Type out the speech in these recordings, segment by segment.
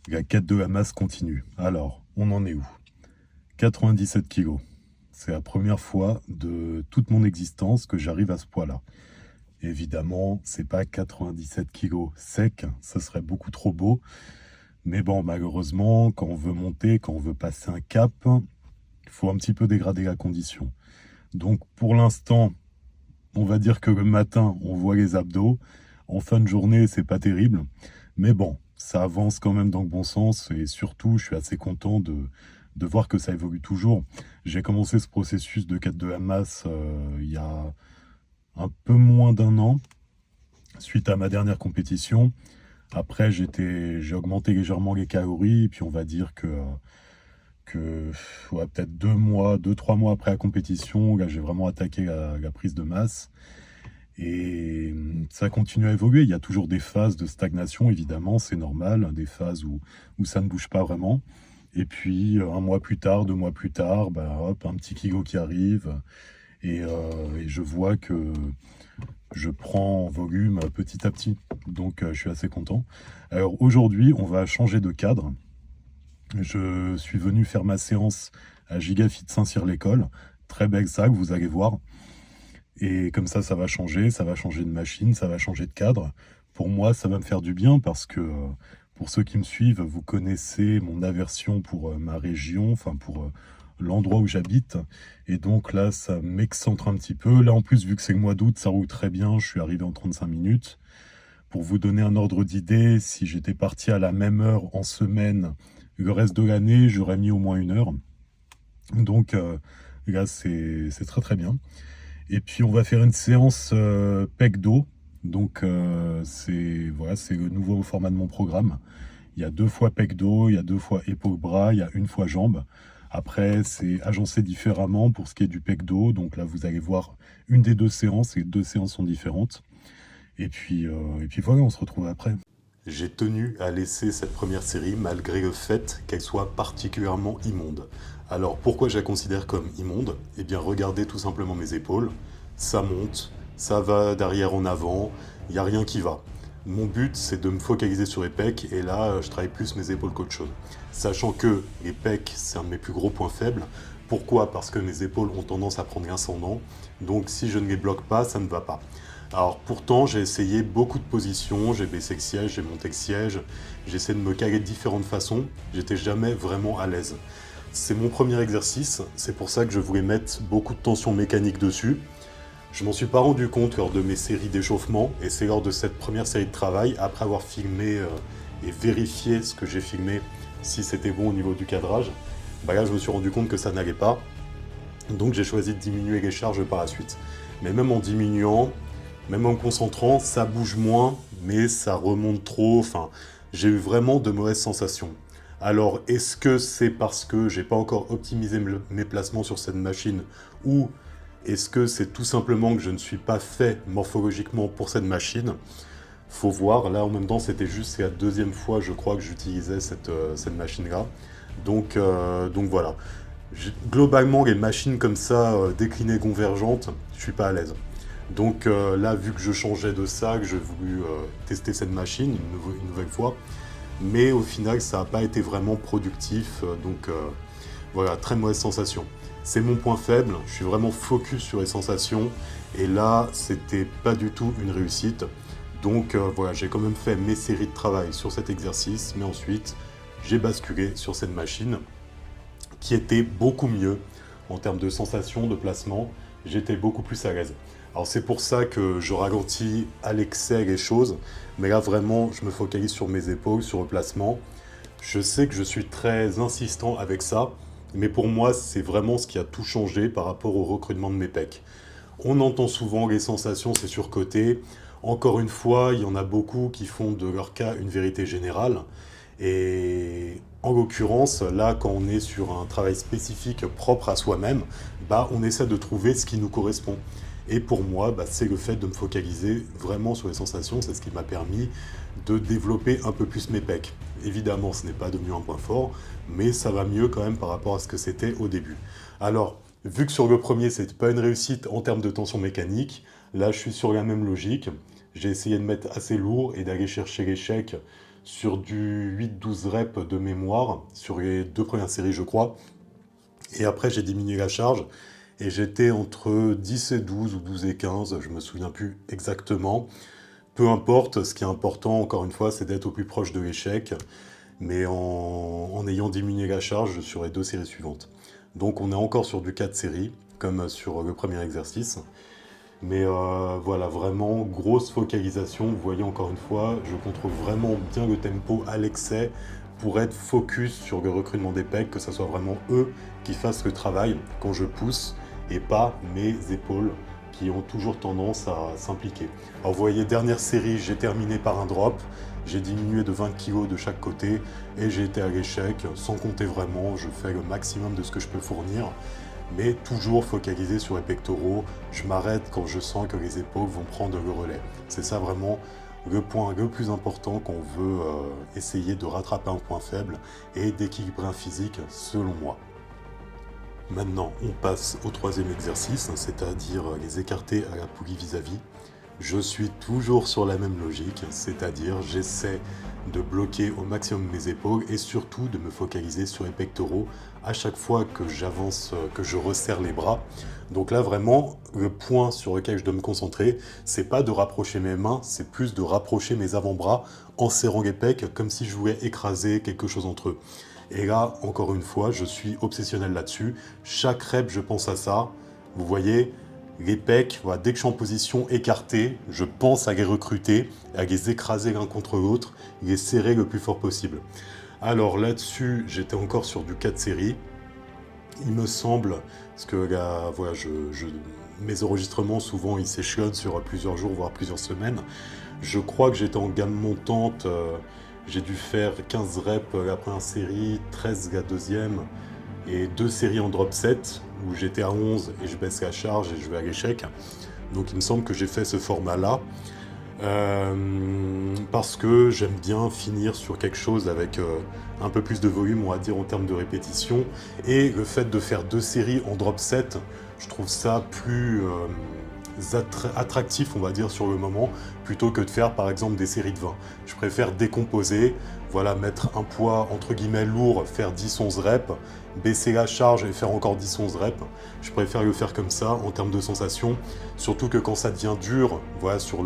La quête de la masse continue. Alors, on en est où? 97 kilos. C'est la première fois de toute mon existence que j'arrive à ce poids-là. Évidemment, c'est pas 97 kilos sec, ce serait beaucoup trop beau. Mais bon, malheureusement, quand on veut monter, quand on veut passer un cap, il faut un petit peu dégrader la condition. Donc pour l'instant, on va dire que le matin, on voit les abdos. En fin de journée, c'est pas terrible. Mais bon, ça avance quand même dans le bon sens. Et surtout, je suis assez content de voir que ça évolue toujours. J'ai commencé ce processus de quête de la masse il y a un peu moins d'un an, suite à ma dernière compétition. Après, j'ai augmenté légèrement les calories. Et puis on va dire que ouais, peut-être 2 mois, 2, 3 mois après la compétition, là, j'ai vraiment attaqué la prise de masse. Et ça continue à évoluer. Il y a toujours des phases de stagnation, évidemment, c'est normal, des phases où ça ne bouge pas vraiment. Et puis, un mois plus tard, 2 mois plus tard, bah, hop, un petit kilo qui arrive. Et je vois que je prends en volume petit à petit. Donc, je suis assez content. Alors, aujourd'hui, on va changer de cadre. Je suis venu faire ma séance à Gigafit Saint-Cyr-l'École. Très belle salle, vous allez voir. Et comme ça va changer de machine, ça va changer de cadre. Pour moi, ça va me faire du bien parce que pour ceux qui me suivent, vous connaissez mon aversion pour ma région, enfin pour l'endroit où j'habite. Et donc là, ça m'excentre un petit peu. Là, en plus, vu que c'est le mois d'août, ça roule très bien. Je suis arrivé en 35 minutes. Pour vous donner un ordre d'idée, si j'étais parti à la même heure en semaine le reste de l'année, j'aurais mis au moins 1 heure. Donc là, c'est très très bien. Et puis on va faire une séance pec dos. Donc c'est voilà, c'est le nouveau format de mon programme. Il y a 2 fois pec dos, il y a 2 fois épaule bras, il y a 1 fois jambes. Après, c'est agencé différemment pour ce qui est du pec dos. Donc là, vous allez voir une des 2 séances. Les 2 séances sont différentes. Et puis voilà, on se retrouve après. J'ai tenu à laisser cette première série malgré le fait qu'elle soit particulièrement immonde. Alors pourquoi je la considère comme immonde? Eh bien regardez tout simplement mes épaules, ça monte, ça va d'arrière en avant, il n'y a rien qui va. Mon but c'est de me focaliser sur les pecs et là je travaille plus mes épaules qu'autre chose. Sachant que les pecs c'est un de mes plus gros points faibles. Pourquoi? Parce que mes épaules ont tendance à prendre l'ascendant, donc si je ne les bloque pas, ça ne va pas. Alors pourtant, j'ai essayé beaucoup de positions, j'ai baissé le siège, j'ai monté le siège, j'ai essayé de me caler de différentes façons, j'étais jamais vraiment à l'aise. C'est mon premier exercice, c'est pour ça que je voulais mettre beaucoup de tension mécanique dessus. Je m'en suis pas rendu compte lors de mes séries d'échauffement, et c'est lors de cette première série de travail, après avoir filmé et vérifié ce que j'ai filmé, si c'était bon au niveau du cadrage, bah là je me suis rendu compte que ça n'allait pas, donc j'ai choisi de diminuer les charges par la suite. Mais même en diminuant, même en me concentrant, ça bouge moins, mais ça remonte trop. Enfin, j'ai eu vraiment de mauvaises sensations. Alors, est-ce que c'est parce que j'ai pas encore optimisé mes placements sur cette machine, ou est-ce que c'est tout simplement que je ne suis pas fait morphologiquement pour cette machine? Faut voir. Là, en même temps, c'était juste c'est la deuxième fois, je crois, que j'utilisais cette machine-là. Donc voilà. Globalement, les machines comme ça, déclinées convergentes, je suis pas à l'aise. Donc là, vu que je changeais de sac, j'ai voulu tester cette machine une nouvelle fois. Mais au final, ça n'a pas été vraiment productif. Donc voilà, très mauvaise sensation. C'est mon point faible, je suis vraiment focus sur les sensations. Et là, c'était pas du tout une réussite. Donc voilà, j'ai quand même fait mes séries de travail sur cet exercice. Mais ensuite, j'ai basculé sur cette machine qui était beaucoup mieux en termes de sensation, de placement. J'étais beaucoup plus à l'aise. Alors c'est pour ça que je ralentis à l'excès les choses, mais là vraiment je me focalise sur mes épaules, sur le placement. Je sais que je suis très insistant avec ça, mais pour moi c'est vraiment ce qui a tout changé par rapport au recrutement de mes pecs. On entend souvent les sensations, c'est surcoté. Encore une fois, il y en a beaucoup qui font de leur cas une vérité générale. Et en l'occurrence, là, quand on est sur un travail spécifique propre à soi-même, bah, on essaie de trouver ce qui nous correspond. Et pour moi, bah, c'est le fait de me focaliser vraiment sur les sensations, c'est ce qui m'a permis de développer un peu plus mes pecs. Évidemment, ce n'est pas devenu un point fort, mais ça va mieux quand même par rapport à ce que c'était au début. Alors, vu que sur le premier, c'était pas une réussite en termes de tension mécanique, là, je suis sur la même logique. J'ai essayé de mettre assez lourd et d'aller chercher l'échec sur du 8-12 reps de mémoire, sur les deux premières séries je crois. Et après j'ai diminué la charge et j'étais entre 10 et 12 ou 12 et 15, je me souviens plus exactement. Peu importe, ce qui est important encore une fois c'est d'être au plus proche de l'échec, mais en ayant diminué la charge sur les deux séries suivantes. Donc on est encore sur du 4 séries, comme sur le premier exercice. Mais voilà, vraiment grosse focalisation. Vous voyez encore une fois, je contrôle vraiment bien le tempo à l'excès pour être focus sur le recrutement des pecs, que ce soit vraiment eux qui fassent le travail quand je pousse et pas mes épaules qui ont toujours tendance à s'impliquer. Alors vous voyez, dernière série, j'ai terminé par un drop, j'ai diminué de 20 kg de chaque côté et j'ai été à l'échec, sans compter vraiment, je fais le maximum de ce que je peux fournir, mais toujours focalisé sur les pectoraux. Je m'arrête quand je sens que les épaules vont prendre le relais. C'est ça vraiment le point le plus important quand on veut essayer de rattraper un point faible et d'équilibrer un physique selon moi. Maintenant, on passe au troisième exercice, c'est-à-dire les écartés à la poulie vis-à-vis. Je suis toujours sur la même logique, c'est-à-dire j'essaie de bloquer au maximum mes épaules et surtout de me focaliser sur les pectoraux à chaque fois que j'avance, que je resserre les bras. Donc là vraiment, le point sur lequel je dois me concentrer, c'est pas de rapprocher mes mains, c'est plus de rapprocher mes avant-bras en serrant les pecs comme si je voulais écraser quelque chose entre eux. Et là, encore une fois, je suis obsessionnel là-dessus. Chaque rep, je pense à ça. Vous voyez, les pecs, voilà, dès que je suis en position écartée, je pense à les recruter, à les écraser l'un contre l'autre, les serrer le plus fort possible. Alors là-dessus, j'étais encore sur du 4 séries. Il me semble, parce que là, voilà, mes enregistrements, souvent, ils s'échelonnent sur plusieurs jours, voire plusieurs semaines. Je crois que j'étais en gamme montante. J'ai dû faire 15 reps la première série, 13 la deuxième, et deux séries en drop set, où j'étais à 11 et je baisse la charge et je vais à l'échec. Donc il me semble que j'ai fait ce format-là. Parce que j'aime bien finir sur quelque chose avec un peu plus de volume, on va dire, en termes de répétition. Et le fait de faire deux séries en drop set, je trouve ça plus attractif, on va dire, sur le moment, plutôt que de faire par exemple des séries de 20. Je préfère décomposer, voilà, mettre un poids entre guillemets lourd, faire 10-11 reps, baisser la charge et faire encore 10-11 reps. Je préfère le faire comme ça en termes de sensation, surtout que quand ça devient dur, voilà, sur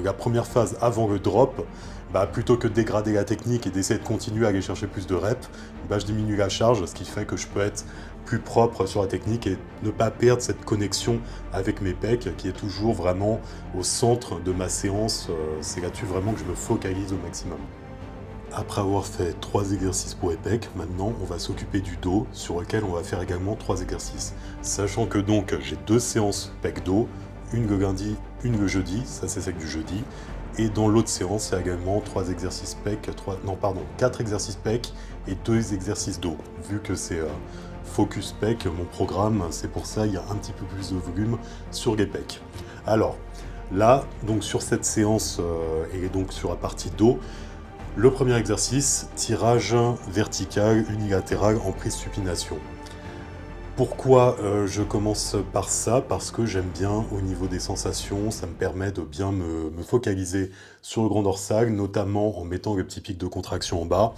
la première phase avant le drop, bah, plutôt que de dégrader la technique et d'essayer de continuer à aller chercher plus de reps, bah, je diminue la charge, ce qui fait que je peux être plus propre sur la technique et ne pas perdre cette connexion avec mes pecs qui est toujours vraiment au centre de ma séance. C'est là-dessus vraiment que je me focalise au maximum. Après avoir fait 3 exercices pour les pecs, maintenant on va s'occuper du dos sur lequel on va faire également 3 exercices. Sachant que donc j'ai 2 séances pec dos, une le lundi, une le jeudi, ça c'est celle du jeudi. Et dans l'autre séance, il y a également 3 exercices pec, 4 exercices pec et 2 exercices dos. Vu que c'est focus pec, mon programme, c'est pour ça il y a un petit peu plus de volume sur les pecs. Alors là, donc sur cette séance et donc sur la partie dos, le premier exercice, tirage vertical unilatéral en prise supination. Pourquoi je commence par ça? Parce que j'aime bien au niveau des sensations, ça me permet de bien me focaliser sur le grand dorsal, notamment en mettant le petit pic de contraction en bas.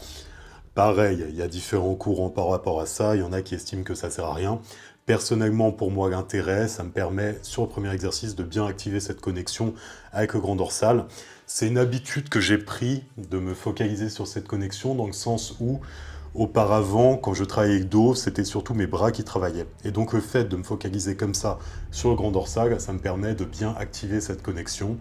Pareil, il y a différents courants par rapport à ça, il y en a qui estiment que ça sert à rien. Personnellement, pour moi, l'intérêt, ça me permet, sur le premier exercice, de bien activer cette connexion avec le grand dorsal. C'est une habitude que j'ai pris de me focaliser sur cette connexion, dans le sens où, auparavant, quand je travaillais avec dos, c'était surtout mes bras qui travaillaient. Et donc le fait de me focaliser comme ça sur le grand dorsal, ça me permet de bien activer cette connexion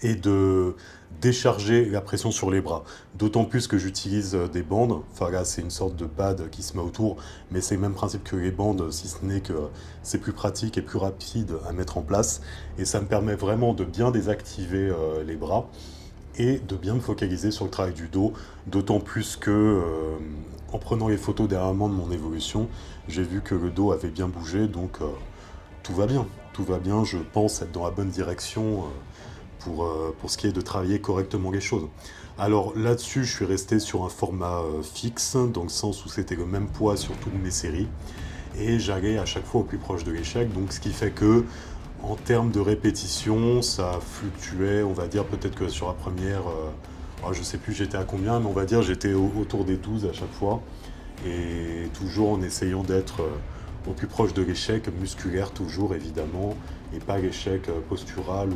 et de décharger la pression sur les bras. D'autant plus que j'utilise des bandes, enfin là c'est une sorte de pad qui se met autour, mais c'est le même principe que les bandes, si ce n'est que c'est plus pratique et plus rapide à mettre en place, et ça me permet vraiment de bien désactiver les bras, et de bien me focaliser sur le travail du dos, d'autant plus que en prenant les photos dernièrement de mon évolution, j'ai vu que le dos avait bien bougé, donc tout va bien. Tout va bien, je pense être dans la bonne direction pour ce qui est de travailler correctement les choses. Alors là-dessus, je suis resté sur un format fixe, dans le sens où c'était le même poids sur toutes mes séries, et j'allais à chaque fois au plus proche de l'échec, donc ce qui fait que en termes de répétition, ça fluctuait, on va dire peut-être que sur la première, Alors, je sais plus j'étais à combien, mais on va dire j'étais autour des 12 à chaque fois. Et toujours en essayant d'être au plus proche de l'échec musculaire, toujours évidemment, et pas l'échec postural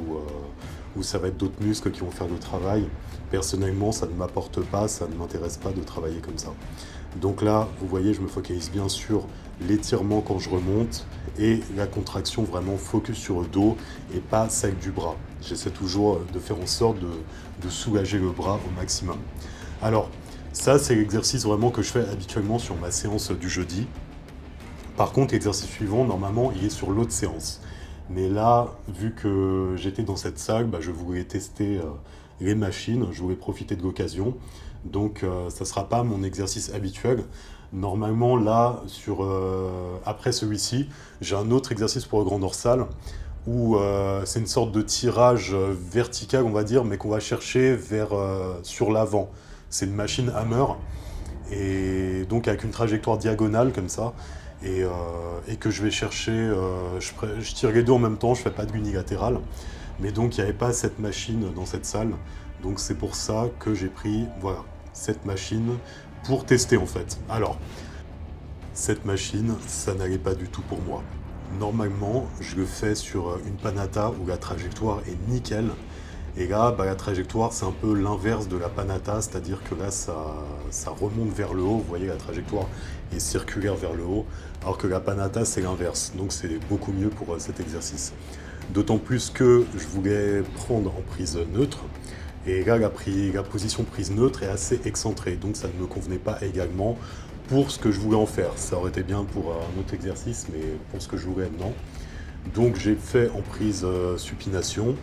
où ça va être d'autres muscles qui vont faire le travail. Personnellement, ça ne m'apporte pas, ça ne m'intéresse pas de travailler comme ça. Donc là, vous voyez, je me focalise bien sur l'étirement quand je remonte et la contraction vraiment focus sur le dos et pas celle du bras. J'essaie toujours de faire en sorte de soulager le bras au maximum. Alors, ça, c'est l'exercice vraiment que je fais habituellement sur ma séance du jeudi. Par contre, l'exercice suivant, normalement, il est sur l'autre séance. Mais là, vu que j'étais dans cette salle, bah, je voulais tester les machines, je voulais profiter de l'occasion. Donc, ça ne sera pas mon exercice habituel. Normalement, là, après celui-ci, j'ai un autre exercice pour le grand dorsal où c'est une sorte de tirage vertical, on va dire, mais qu'on va chercher sur l'avant. C'est une machine hammer et donc avec une trajectoire diagonale comme ça et que je vais chercher, je tire les deux en même temps, je fais pas de unilatéral, mais donc il n'y avait pas cette machine dans cette salle, donc c'est pour ça que j'ai pris, voilà, cette machine pour tester en fait. Alors, cette machine, ça n'allait pas du tout pour moi. Normalement, je le fais sur une Panata où la trajectoire est nickel. Et là, bah, la trajectoire, c'est un peu l'inverse de la Panata, c'est-à-dire que là, ça remonte vers le haut. Vous voyez, la trajectoire est circulaire vers le haut, alors que la Panata, c'est l'inverse. Donc, c'est beaucoup mieux pour cet exercice. D'autant plus que je voulais prendre en prise neutre. Et là, la position prise neutre est assez excentrée, donc ça ne me convenait pas également pour ce que je voulais en faire. Ça aurait été bien pour un autre exercice, mais pour ce que je voulais, non. Donc j'ai fait en prise supination.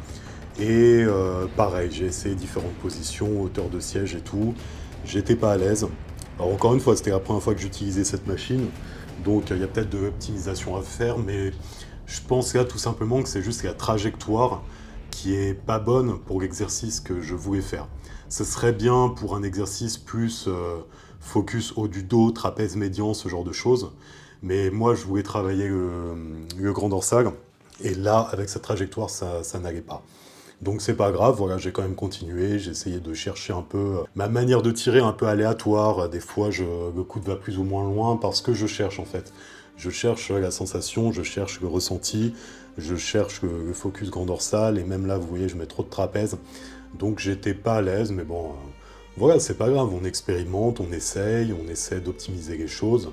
Et pareil, j'ai essayé différentes positions, hauteur de siège et tout. J'étais pas à l'aise. Alors encore une fois, c'était la première fois que j'utilisais cette machine. Donc il y a peut-être de l'optimisation à faire, mais je pense là tout simplement que c'est juste la trajectoire qui est pas bonne pour l'exercice que je voulais faire. Ce serait bien pour un exercice plus focus haut du dos, trapèze médian, ce genre de choses. Mais moi, je voulais travailler le grand dorsal. Et là, avec cette trajectoire, ça n'allait pas. Donc c'est pas grave, voilà, j'ai quand même continué, j'ai essayé de chercher un peu ma manière de tirer un peu aléatoire. Des fois, le coude va plus ou moins loin parce que je cherche en fait. Je cherche la sensation, je cherche le ressenti, je cherche le focus grand dorsal et même là, vous voyez, je mets trop de trapèze. Donc j'étais pas à l'aise, mais bon, voilà, c'est pas grave, on expérimente, on essaie d'optimiser les choses.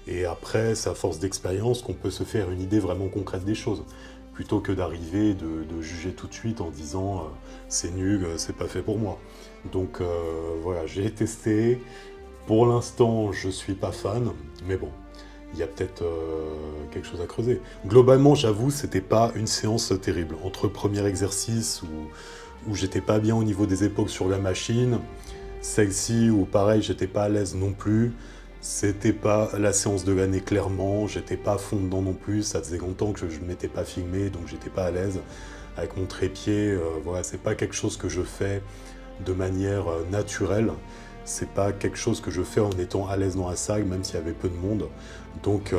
Et après, c'est à force d'expérience qu'on peut se faire une idée vraiment concrète des choses plutôt que d'arriver de juger tout de suite en disant c'est nul, c'est pas fait pour moi. Donc voilà, j'ai testé. Pour l'instant, je suis pas fan, mais bon, il y a peut-être quelque chose à creuser. Globalement, j'avoue, c'était pas une séance terrible. Entre premier exercice où j'étais pas bien au niveau des épaules sur la machine, celle-ci où pareil, j'étais pas à l'aise non plus. C'était pas la séance de l'année clairement, j'étais pas à fond dedans non plus, ça faisait longtemps que je ne m'étais pas filmé, donc j'étais pas à l'aise avec mon trépied. Voilà, c'est pas quelque chose que je fais de manière naturelle, c'est pas quelque chose que je fais en étant à l'aise dans la salle, même s'il y avait peu de monde. Donc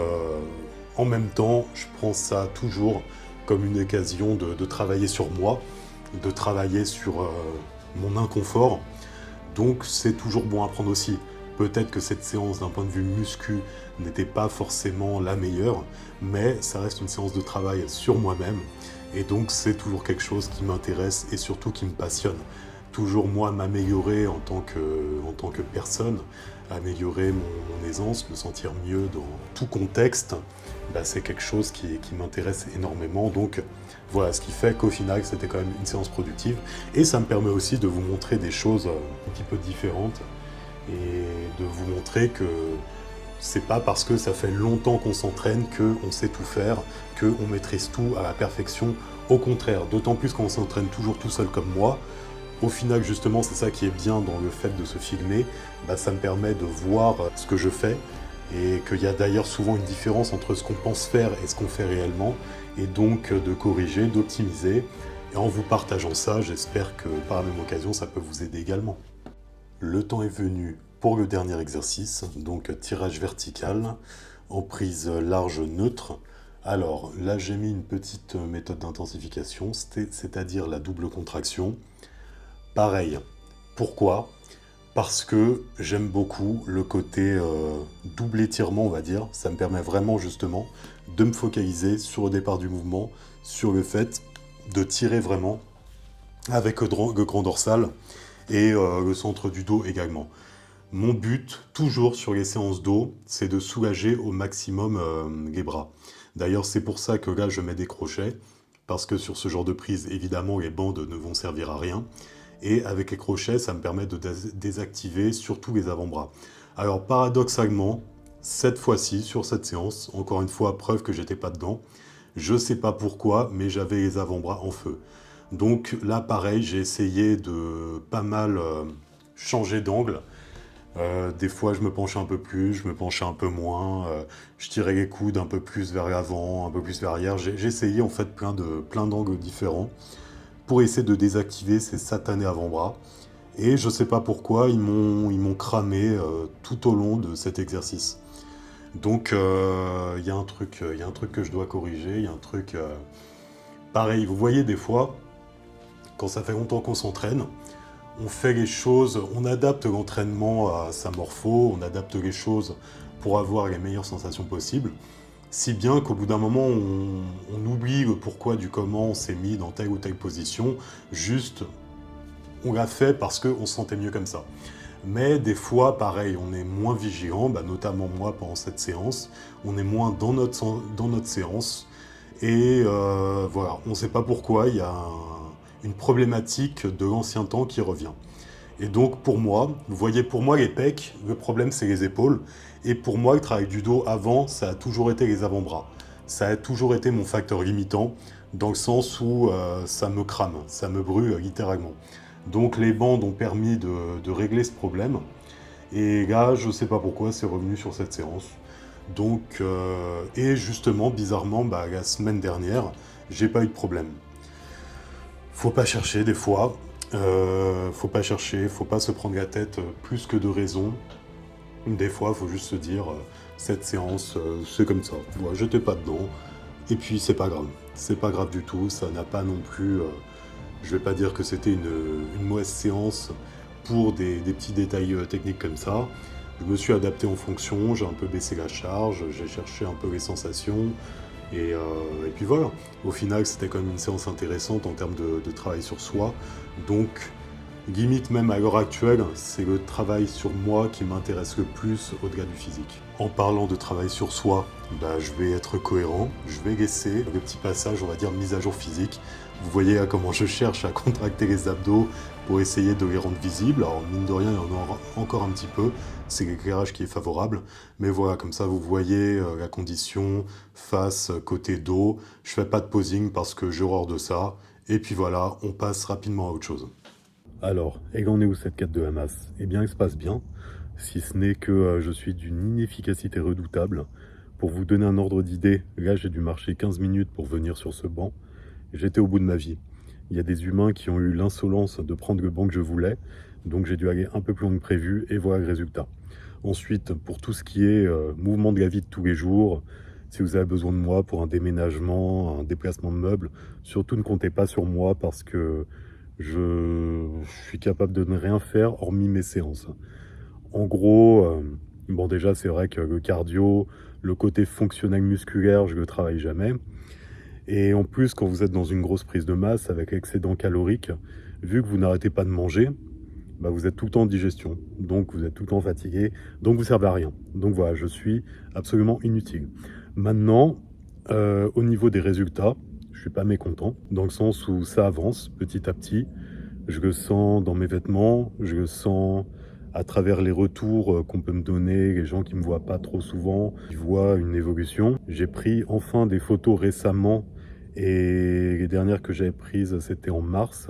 en même temps, je prends ça toujours comme une occasion de travailler sur moi, de travailler sur mon inconfort. Donc c'est toujours bon à prendre aussi. Peut-être que cette séance d'un point de vue muscu n'était pas forcément la meilleure, mais ça reste une séance de travail sur moi-même. Et donc c'est toujours quelque chose qui m'intéresse et surtout qui me passionne. Toujours moi m'améliorer en tant que personne, améliorer mon aisance, me sentir mieux dans tout contexte, bah, c'est quelque chose qui m'intéresse énormément. Donc voilà, ce qui fait qu'au final c'était quand même une séance productive. Et ça me permet aussi de vous montrer des choses un petit peu différentes et de vous montrer que c'est pas parce que ça fait longtemps qu'on s'entraîne qu'on sait tout faire, qu'on maîtrise tout à la perfection. Au contraire, d'autant plus quand on s'entraîne toujours tout seul comme moi. Au final, justement, c'est ça qui est bien dans le fait de se filmer, bah, ça me permet de voir ce que je fais et qu'il y a d'ailleurs souvent une différence entre ce qu'on pense faire et ce qu'on fait réellement, et donc de corriger, d'optimiser. Et en vous partageant ça, j'espère que par la même occasion, ça peut vous aider également. Le temps est venu pour le dernier exercice, donc tirage vertical en prise large neutre. Alors là, j'ai mis une petite méthode d'intensification, c'est-à-dire la double contraction. Pareil, Pourquoi? Parce que j'aime beaucoup le côté double étirement, on va dire. Ça me permet vraiment justement de me focaliser sur le départ du mouvement, sur le fait de tirer vraiment avec le grand dorsal et le centre du dos également. Mon but, toujours sur les séances dos, c'est de soulager au maximum les bras. D'ailleurs, c'est pour ça que là, je mets des crochets, parce que sur ce genre de prise, évidemment, les bandes ne vont servir à rien. Et avec les crochets, ça me permet de désactiver surtout les avant-bras. Alors, paradoxalement, cette fois-ci, sur cette séance, encore une fois, preuve que j'étais pas dedans, je sais pas pourquoi, mais j'avais les avant-bras en feu. Donc là, pareil, j'ai essayé de pas mal changer d'angle. Des fois, je me penchais un peu plus, je me penchais un peu moins, je tirais les coudes un peu plus vers l'avant, un peu plus vers l'arrière. J'ai essayé en fait plein d'angles différents pour essayer de désactiver ces satanés avant-bras. Et je sais pas pourquoi, ils m'ont cramé tout au long de cet exercice. Donc, il y a un truc que je dois corriger, il y a un truc... pareil, vous voyez des fois, quand ça fait longtemps qu'on s'entraîne, on fait les choses, on adapte l'entraînement à sa morpho, on adapte les choses pour avoir les meilleures sensations possibles, si bien qu'au bout d'un moment, on oublie le pourquoi du comment on s'est mis dans telle ou telle position, juste on l'a fait parce qu'on se sentait mieux comme ça. Mais des fois, pareil, on est moins vigilant, bah, notamment moi pendant cette séance, on est moins dans notre séance, et voilà, on ne sait pas pourquoi, il y a une problématique de l'ancien temps qui revient. Et donc pour moi, vous voyez, pour moi les pecs, le problème c'est les épaules. Et pour moi, le travail du dos avant, ça a toujours été les avant-bras. Ça a toujours été mon facteur limitant, dans le sens où ça me crame, ça me brûle littéralement. Donc les bandes ont permis de régler ce problème. Et là, je sais pas pourquoi, c'est revenu sur cette séance. Donc, et justement, bizarrement, bah, la semaine dernière, j'ai pas eu de problème. Faut pas chercher des fois. Faut pas chercher, faut pas se prendre la tête plus que de raison. Des fois, faut juste se dire, cette séance, c'est comme ça. Voilà, j'étais pas dedans. Et puis, c'est pas grave. C'est pas grave du tout. Ça n'a pas non plus. Je vais pas dire que c'était une mauvaise séance pour des petits détails techniques comme ça. Je me suis adapté en fonction, j'ai un peu baissé la charge, j'ai cherché un peu les sensations, et puis voilà. Au final, c'était quand même une séance intéressante en termes de travail sur soi. Donc, limite même à l'heure actuelle, c'est le travail sur moi qui m'intéresse le plus au-delà du physique. En parlant de travail sur soi, bah, je vais être cohérent, je vais laisser le petit passage, on va dire, mise à jour physique. Vous voyez là comment je cherche à contracter les abdos pour essayer de les rendre visibles. Alors mine de rien, il y en aura encore un petit peu, c'est l'éclairage qui est favorable. Mais voilà, comme ça vous voyez la condition, face, côté dos. Je fais pas de posing parce que j'ai horreur de ça. Et puis voilà, on passe rapidement à autre chose. Alors, elle en est où cette quête de Hamas? Eh bien, elle se passe bien, si ce n'est que je suis d'une inefficacité redoutable. Pour vous donner un ordre d'idée, là j'ai dû marcher 15 minutes pour venir sur ce banc. J'étais au bout de ma vie. Il y a des humains qui ont eu l'insolence de prendre le banc que je voulais, donc j'ai dû aller un peu plus loin que prévu, et voilà le résultat. Ensuite, pour tout ce qui est mouvement de la vie de tous les jours, si vous avez besoin de moi pour un déménagement, un déplacement de meubles, surtout ne comptez pas sur moi parce que je suis capable de ne rien faire hormis mes séances. En gros, bon déjà c'est vrai que le cardio, le côté fonctionnel musculaire, je le travaille jamais. Et en plus, quand vous êtes dans une grosse prise de masse avec l'excédent calorique, vu que vous n'arrêtez pas de manger, bah vous êtes tout le temps en digestion. Donc vous êtes tout le temps fatigué, donc vous servez à rien. Donc voilà, je suis absolument inutile. Maintenant, au niveau des résultats, je suis pas mécontent, dans le sens où ça avance petit à petit. Je le sens dans mes vêtements, je le sens à travers les retours qu'on peut me donner, les gens qui me voient pas trop souvent, qui voient une évolution. J'ai pris enfin des photos récemment et les dernières que j'avais prises, c'était en mars.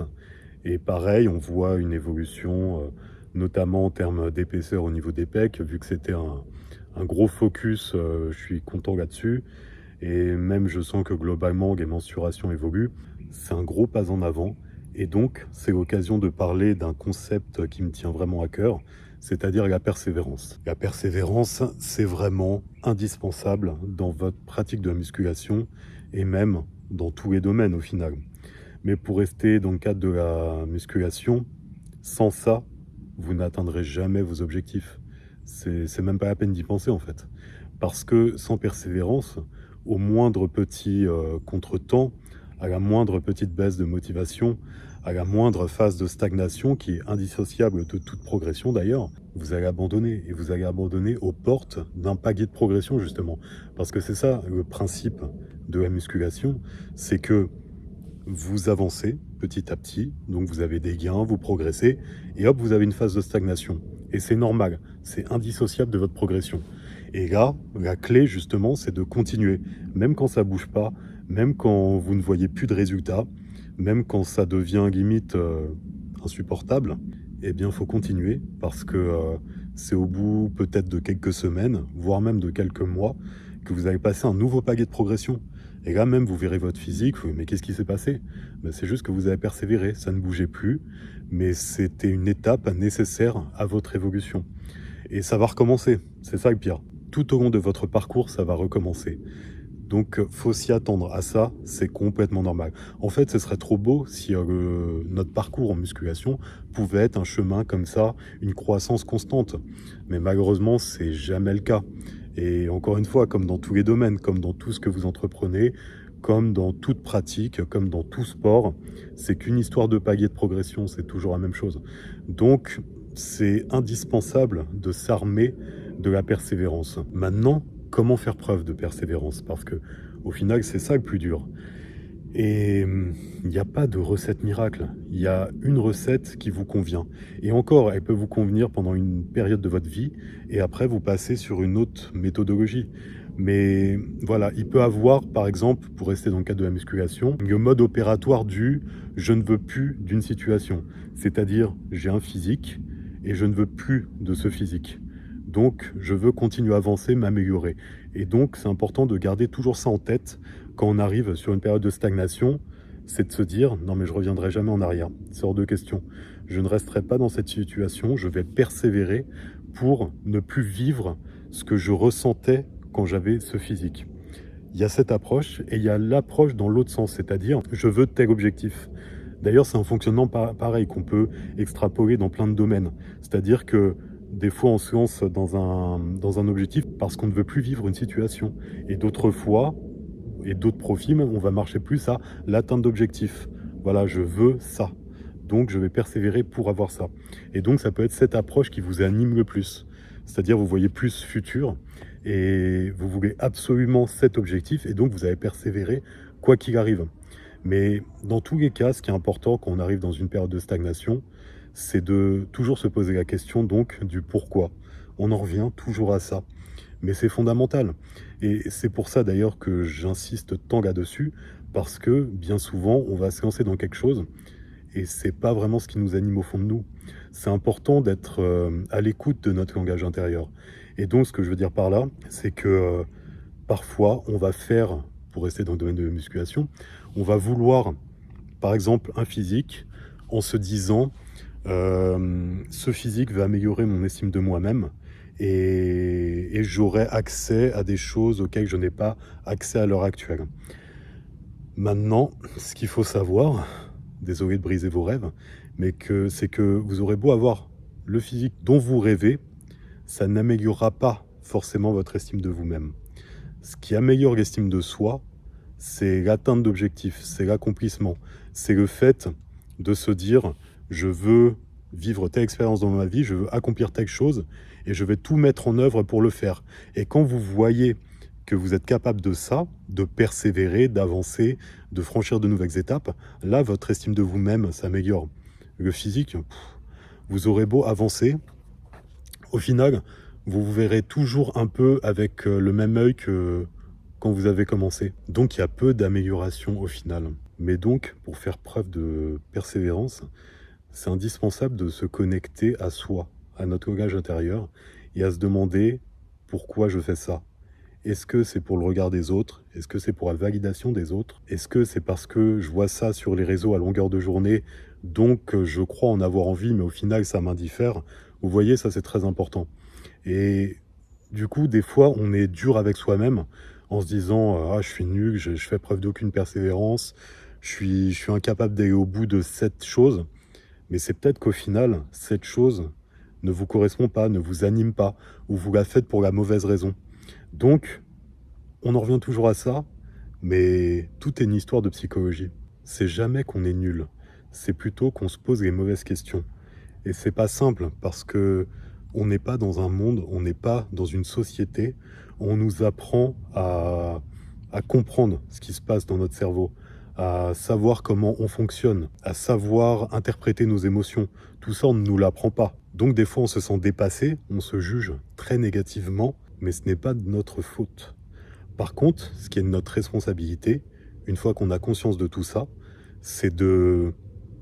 Et pareil, on voit une évolution, notamment en termes d'épaisseur au niveau des pecs, vu que c'était un gros focus, je suis content là-dessus. Et même je sens que globalement, les mensurations évoluent. C'est un gros pas en avant. Et donc, c'est l'occasion de parler d'un concept qui me tient vraiment à cœur, c'est-à-dire la persévérance. La persévérance, c'est vraiment indispensable dans votre pratique de la musculation et même dans tous les domaines au final. Mais pour rester dans le cadre de la musculation, sans ça, vous n'atteindrez jamais vos objectifs. C'est même pas la peine d'y penser en fait. Parce que sans persévérance, au moindre petit contretemps, à la moindre petite baisse de motivation, à la moindre phase de stagnation qui est indissociable de toute progression d'ailleurs, vous allez abandonner et vous allez abandonner aux portes d'un palier de progression justement. Parce que c'est ça le principe de la musculation, c'est que vous avancez petit à petit, donc vous avez des gains, vous progressez, et hop, vous avez une phase de stagnation. Et c'est normal, c'est indissociable de votre progression. Et là, la clé justement, c'est de continuer, même quand ça bouge pas, même quand vous ne voyez plus de résultats, même quand ça devient limite insupportable, eh bien, il faut continuer parce que c'est au bout peut-être de quelques semaines, voire même de quelques mois, que vous allez passer un nouveau palier de progression. Et là même, vous verrez votre physique, mais qu'est-ce qui s'est passé? Ben, c'est juste que vous avez persévéré, ça ne bougeait plus, mais c'était une étape nécessaire à votre évolution. Et ça va recommencer, c'est ça le pire. Tout au long de votre parcours, ça va recommencer. Donc, faut s'y attendre à ça, c'est complètement normal. En fait, ce serait trop beau si notre parcours en musculation pouvait être un chemin comme ça, une croissance constante. Mais malheureusement, c'est jamais le cas. Et encore une fois, comme dans tous les domaines, comme dans tout ce que vous entreprenez, comme dans toute pratique, comme dans tout sport, c'est qu'une histoire de palier de progression, c'est toujours la même chose. Donc, c'est indispensable de s'armer de la persévérance. Maintenant, comment faire preuve de persévérance? Parce que au final, c'est ça le plus dur. Et il n'y a pas de recette miracle. Il y a une recette qui vous convient. Et encore, elle peut vous convenir pendant une période de votre vie, et après, vous passez sur une autre méthodologie. Mais voilà, il peut avoir, par exemple, pour rester dans le cadre de la musculation, le mode opératoire du «je ne veux plus» d'une situation. C'est-à-dire, j'ai un physique et je ne veux plus de ce physique. Donc, je veux continuer à avancer, m'améliorer. Et donc, c'est important de garder toujours ça en tête quand on arrive sur une période de stagnation, c'est de se dire: «Non mais je reviendrai jamais en arrière, c'est hors de question. Je ne resterai pas dans cette situation, je vais persévérer pour ne plus vivre ce que je ressentais quand j'avais ce physique». Il y a cette approche et il y a l'approche dans l'autre sens, c'est-à-dire: «Je veux tel objectif». D'ailleurs, c'est un fonctionnement pareil qu'on peut extrapoler dans plein de domaines. C'est-à-dire que des fois, on se lance dans un objectif parce qu'on ne veut plus vivre une situation et d'autres fois et d'autres profils, on va marcher plus à l'atteinte d'objectifs. Voilà, je veux ça. Donc, je vais persévérer pour avoir ça. Et donc, ça peut être cette approche qui vous anime le plus. C'est-à-dire, vous voyez plus futur et vous voulez absolument cet objectif et donc vous allez persévérer quoi qu'il arrive. Mais dans tous les cas, ce qui est important quand on arrive dans une période de stagnation, c'est de toujours se poser la question donc du pourquoi. On en revient toujours à ça. Mais c'est fondamental. Et c'est pour ça d'ailleurs que j'insiste tant là-dessus, parce que bien souvent, on va se lancer dans quelque chose et c'est pas vraiment ce qui nous anime au fond de nous. C'est important d'être à l'écoute de notre langage intérieur. Et donc, ce que je veux dire par là, c'est que parfois, on va faire, pour rester dans le domaine de la musculation, on va vouloir, par exemple, un physique en se disant ce physique va améliorer mon estime de moi-même et j'aurai accès à des choses auxquelles je n'ai pas accès à l'heure actuelle. Maintenant, ce qu'il faut savoir, désolé de briser vos rêves, mais c'est que vous aurez beau avoir le physique dont vous rêvez, ça n'améliorera pas forcément votre estime de vous-même. Ce qui améliore l'estime de soi, c'est l'atteinte d'objectifs, c'est l'accomplissement, c'est le fait de se dire: «Je veux vivre telle expérience dans ma vie, je veux accomplir telle chose et je vais tout mettre en œuvre pour le faire». Et quand vous voyez que vous êtes capable de ça, de persévérer, d'avancer, de franchir de nouvelles étapes, là, votre estime de vous-même s'améliore. Le physique, vous aurez beau avancer, au final, vous vous verrez toujours un peu avec le même œil que quand vous avez commencé. Donc il y a peu d'amélioration au final. Mais donc, pour faire preuve de persévérance, c'est indispensable de se connecter à soi, à notre langage intérieur, et à se demander pourquoi je fais ça. Est-ce que c'est pour le regard des autres? Est-ce que c'est pour la validation des autres? Est-ce que c'est parce que je vois ça sur les réseaux à longueur de journée, donc je crois en avoir envie, mais au final ça m'indiffère? Vous voyez, ça c'est très important. Et du coup, des fois, on est dur avec soi-même en se disant: «Ah, je suis nul, je fais preuve d'aucune persévérance, je suis incapable d'aller au bout de cette chose». Mais c'est peut-être qu'au final, cette chose, ne vous correspond pas, ne vous anime pas, ou vous la faites pour la mauvaise raison. Donc, on en revient toujours à ça, mais tout est une histoire de psychologie. C'est jamais qu'on est nul, c'est plutôt qu'on se pose les mauvaises questions. Et c'est pas simple parce que on n'est pas dans un monde, on n'est pas dans une société où on nous apprend à comprendre ce qui se passe dans notre cerveau, à savoir comment on fonctionne, à savoir interpréter nos émotions. Tout ça, on ne nous l'apprend pas. Donc des fois, on se sent dépassé, on se juge très négativement, mais ce n'est pas de notre faute. Par contre, ce qui est de notre responsabilité, une fois qu'on a conscience de tout ça, c'est de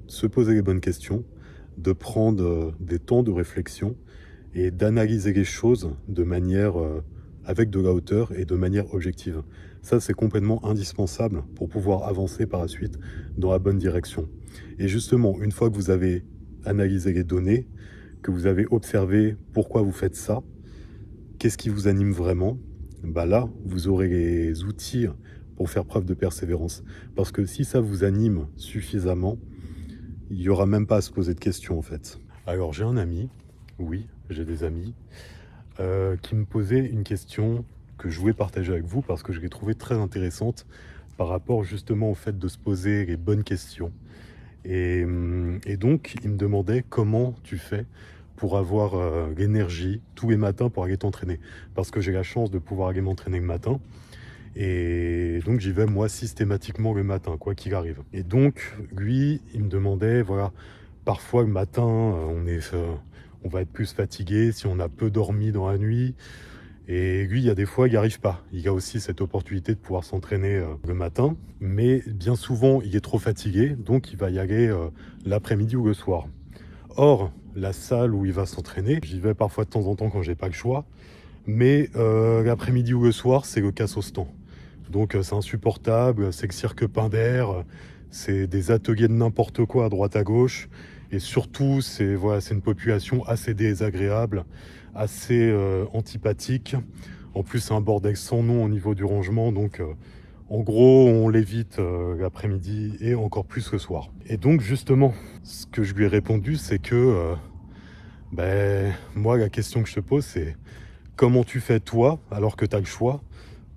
se poser les bonnes questions, de prendre des temps de réflexion et d'analyser les choses de manière avec de la hauteur et de manière objective. Ça, c'est complètement indispensable pour pouvoir avancer par la suite dans la bonne direction. Et justement, une fois que vous avez analysé les données, que vous avez observé pourquoi vous faites ça, qu'est-ce qui vous anime vraiment, bah là, vous aurez les outils pour faire preuve de persévérance. Parce que si ça vous anime suffisamment, il n'y aura même pas à se poser de questions en fait. Alors j'ai un ami, oui, j'ai des amis, qui me posait une question que je voulais partager avec vous parce que je l'ai trouvée très intéressante par rapport justement au fait de se poser les bonnes questions. Et donc, il me demandait comment tu fais pour avoir l'énergie tous les matins pour aller t'entraîner. Parce que j'ai la chance de pouvoir aller m'entraîner le matin. Et donc, j'y vais moi systématiquement le matin, quoi qu'il arrive. Et donc, lui, il me demandait, voilà, parfois le matin, on va être plus fatigué si on a peu dormi dans la nuit. Et lui, il y a des fois, il n'y arrive pas. Il a aussi cette opportunité de pouvoir s'entraîner le matin. Mais bien souvent, il est trop fatigué, donc il va y aller l'après-midi ou le soir. Or, la salle où il va s'entraîner, j'y vais parfois de temps en temps quand j'ai pas le choix. Mais l'après-midi ou le soir, c'est le casse au stand. Donc c'est insupportable, c'est le cirque Pinder, c'est des ateliers de n'importe quoi à droite à gauche. Et surtout, c'est voilà, c'est une population assez désagréable, assez antipathique. En plus, c'est un bordel sans nom au niveau du rangement. Donc en gros, on l'évite l'après-midi et encore plus le soir. Et donc justement, ce que je lui ai répondu, c'est que moi, la question que je te pose, c'est comment tu fais toi, alors que tu as le choix,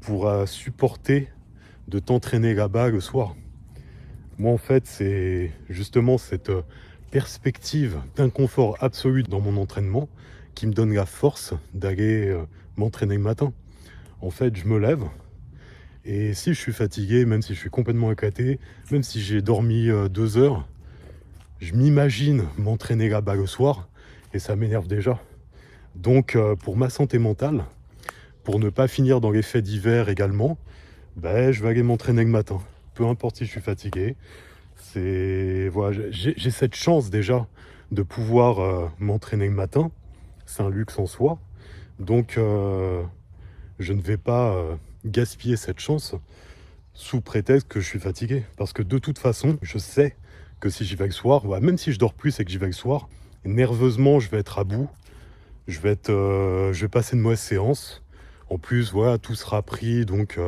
pour supporter de t'entraîner là-bas le soir. Moi, en fait, c'est justement cette perspective d'inconfort absolu dans mon entraînement qui me donne la force d'aller m'entraîner le matin. En fait, je me lève et si je suis fatigué, même si je suis complètement éclaté, même si j'ai dormi 2 heures, je m'imagine m'entraîner là-bas le soir et ça m'énerve déjà. Donc, pour ma santé mentale, pour ne pas finir dans les faits divers également, je vais aller m'entraîner le matin. Peu importe si je suis fatigué. Voilà, j'ai cette chance déjà de pouvoir m'entraîner le matin. C'est un luxe en soi. Donc je ne vais pas gaspiller cette chance sous prétexte que je suis fatigué. Parce que de toute façon, je sais que si j'y vais le soir, même si je dors plus et que j'y vais le soir, nerveusement je vais être à bout. Je vais passer une mauvaise séance. En plus, voilà, tout sera pris, donc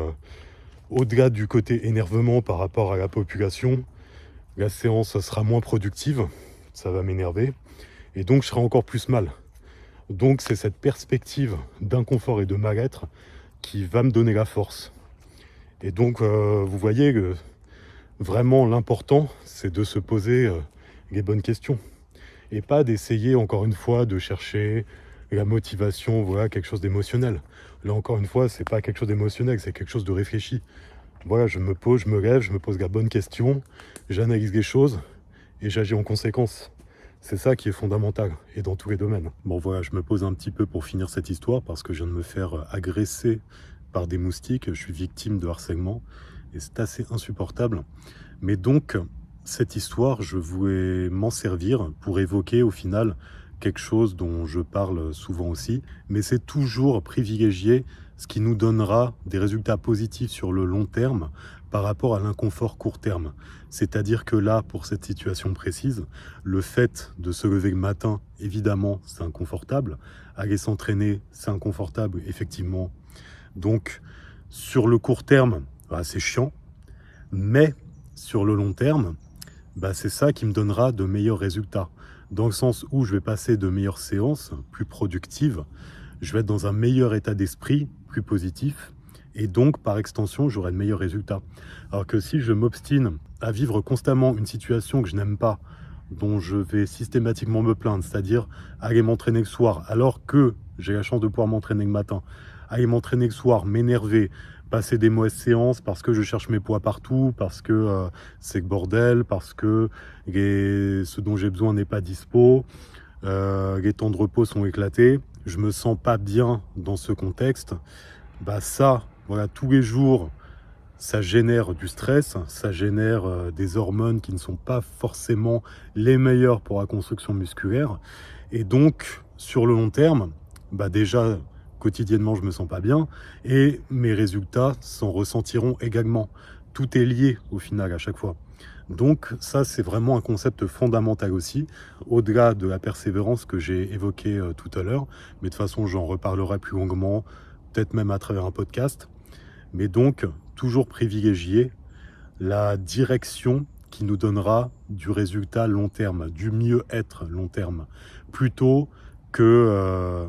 au-delà du côté énervement par rapport à la population, la séance sera moins productive, ça va m'énerver, et donc je serai encore plus mal. Donc c'est cette perspective d'inconfort et de mal-être qui va me donner la force. Et donc vous voyez que vraiment l'important, c'est de se poser les bonnes questions. Et pas d'essayer encore une fois de chercher la motivation, voilà, quelque chose d'émotionnel. Là encore une fois, c'est pas quelque chose d'émotionnel, c'est quelque chose de réfléchi. Voilà, je me pose, je me lève, je me pose la bonne question, j'analyse les choses et j'agis en conséquence. C'est ça qui est fondamental, et dans tous les domaines. Bon voilà, je me pose un petit peu pour finir cette histoire, parce que je viens de me faire agresser par des moustiques, je suis victime de harcèlement, et c'est assez insupportable. Mais donc, cette histoire, je voulais m'en servir pour évoquer au final quelque chose dont je parle souvent aussi, mais c'est toujours privilégier ce qui nous donnera des résultats positifs sur le long terme par rapport à l'inconfort court terme. C'est-à-dire que là, pour cette situation précise, le fait de se lever le matin, évidemment, c'est inconfortable. Aller s'entraîner, c'est inconfortable, effectivement. Donc, sur le court terme, c'est chiant, mais sur le long terme, c'est ça qui me donnera de meilleurs résultats. dans le sens où je vais passer de meilleures séances, plus productives, je vais être dans un meilleur état d'esprit, plus positif, et donc par extension, j'aurai de meilleurs résultats. Alors que si je m'obstine à vivre constamment une situation que je n'aime pas, dont je vais systématiquement me plaindre, c'est-à-dire aller m'entraîner le soir, alors que j'ai la chance de pouvoir m'entraîner le matin, aller m'entraîner le soir, m'énerver, passer des mauvaises séances parce que je cherche mes poids partout, parce que c'est le bordel, parce que ce dont j'ai besoin n'est pas dispo, les temps de repos sont éclatés, je me sens pas bien dans ce contexte, bah ça, voilà, tous les jours, ça génère du stress, ça génère des hormones qui ne sont pas forcément les meilleures pour la construction musculaire. Et donc, sur le long terme, bah déjà, quotidiennement, je me sens pas bien et mes résultats s'en ressentiront également. Tout est lié au final à chaque fois. Donc ça, c'est vraiment un concept fondamental aussi, au-delà de la persévérance que j'ai évoquée tout à l'heure. Mais de toute façon, j'en reparlerai plus longuement, peut-être même à travers un podcast. Mais donc, toujours privilégier la direction qui nous donnera du résultat long terme, du mieux-être long terme, plutôt que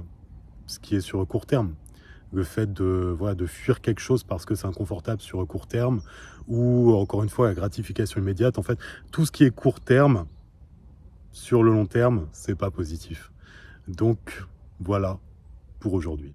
ce qui est sur le court terme. Le fait de, voilà, de fuir quelque chose parce que c'est inconfortable sur le court terme, ou encore une fois la gratification immédiate. En fait, tout ce qui est court terme, sur le long terme, c'est pas positif. Donc voilà pour aujourd'hui.